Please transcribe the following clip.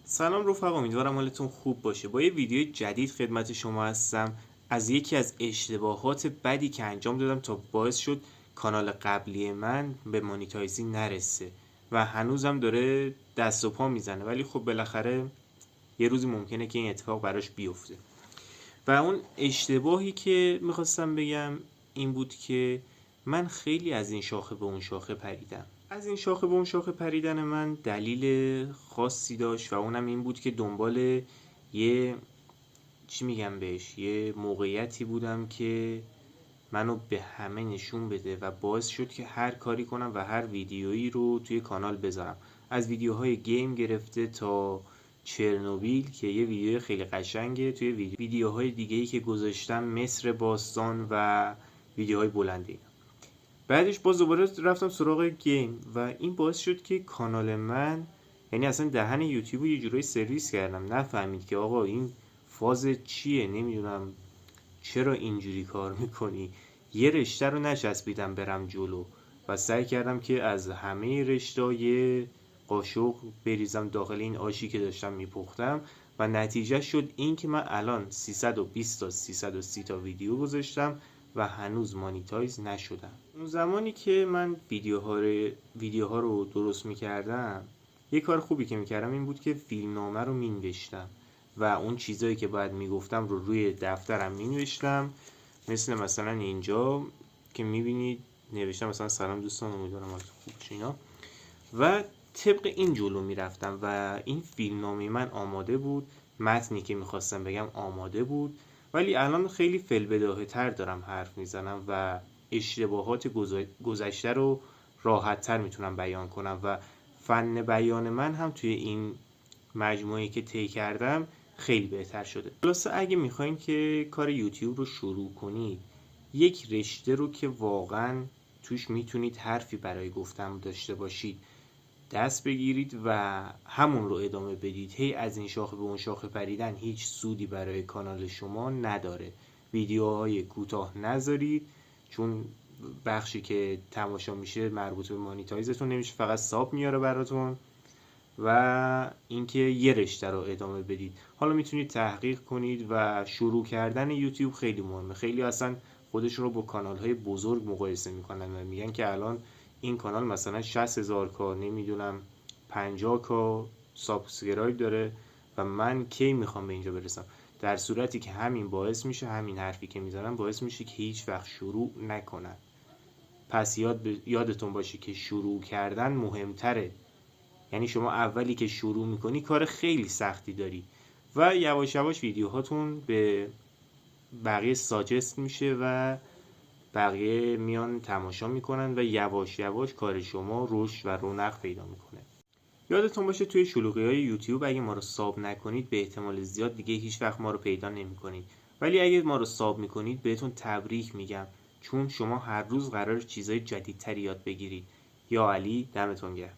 سلام رفقا، امیدوارم حالتون خوب باشه. با یه ویدیو جدید خدمت شما هستم از یکی از اشتباهات بدی که انجام دادم تا باعث شد کانال قبلی من به مانیتایزی نرسه و هنوزم داره دست و پا میزنه، ولی خب بالاخره یه روزی ممکنه که این اتفاق براش بیفته. و اون اشتباهی که میخواستم بگم این بود که من خیلی از این شاخه به اون شاخه پریدم. از این شاخه به اون شاخه پریدن من دلیل خاصی داشت و اونم این بود که دنبال یه یه موقعیتی بودم که منو به همه نشون بده و باعث شد که هر کاری کنم و هر ویدیویی رو توی کانال بذارم، از ویدیوهای گیم گرفته تا چرنوبیل که یه ویدیو خیلی قشنگه. توی ویدیوهای دیگه‌ای که گذاشتم مصر باستان و ویدیوهای بلندی. بعدش باز دوباره رفتم سراغ گیم و این باعث شد که کانال من، یعنی اصلا دهن یوتیوب رو یه جورایی سرویس کردم. نفهمید که آقا این فاز چیه، نمیدونم چرا اینجوری کار میکنی. یه رشته رو نچسبیدم برم جلو و سعی کردم که از همه رشته یه قاشق بریزم داخل این آشی که داشتم میپختم و نتیجه شد این که من الان 320 تا 330 تا ویدیو گذاشتم و هنوز مانیتایز نشدم. اون زمانی که من ویدیوها رو درست میکردم، یه کار خوبی که میکردم این بود که فیلمنامه رو مینوشتم و اون چیزایی که باید میگفتم رو روی دفترم مینوشتم. مثلا اینجا که میبینید نوشتم مثلا سلام دوستان، امیدوارم حالتون خوب باشه اینا، و طبق این جلو میرفتم و این فیلمنامه من آماده بود، متنی که میخواستم بگم آماده بود. ولی الان خیلی فی‌البداهه تر دارم حرف میزنم و اشتباهات گذشته رو راحت تر میتونم بیان کنم و فن بیان من هم توی این مجموعه که طی کردم خیلی بهتر شده. خلاصه اگه میخواین که کار یوتیوب رو شروع کنید، یک رشته رو که واقعا توش میتونید حرفی برای گفتن داشته باشید دست بگیرید و همون رو ادامه بدید. هی از این شاخه به اون شاخه پریدن هیچ سودی برای کانال شما نداره. ویدیوهای کوتاه نذارید، چون بخشی که تماشا میشه مربوط به مانیتایزتون نمیشه، فقط ساب میاره براتون. و اینکه یه رشته رو ادامه بدید. حالا میتونید تحقیق کنید و شروع کردن یوتیوب خیلی مهمه. خیلی اصلا خودشون رو با کانال های بزرگ مقایسه میکنن و میگن که الان این کانال مثلا 60,000 کا نمیدونم 50 کا سابسکرایب داره و من کی میخوام به اینجا برسم، در صورتی که همین باعث میشه، همین حرفی که میزنم باعث میشه که هیچ وقت شروع نکنن. پس یادتون باشه که شروع کردن مهمتره. یعنی شما اولی که شروع میکنی کار خیلی سختی داری و یواش یواش ویدیوهاتون به بقیه ساجست میشه و بقیه میان تماشا میکنن و یواش یواش کار شما رشد و رونق پیدا میکنه. یادتون باشه توی شلوغی‌های یوتیوب اگه ما رو ساب نکنید به احتمال زیاد دیگه هیچ وقت ما رو پیدا نمیکنید، ولی اگه ما رو ساب میکنید بهتون تبریک میگم، چون شما هر روز قرار چیزای جدیدتری یاد بگیرید. یا علی، دمتون گرم.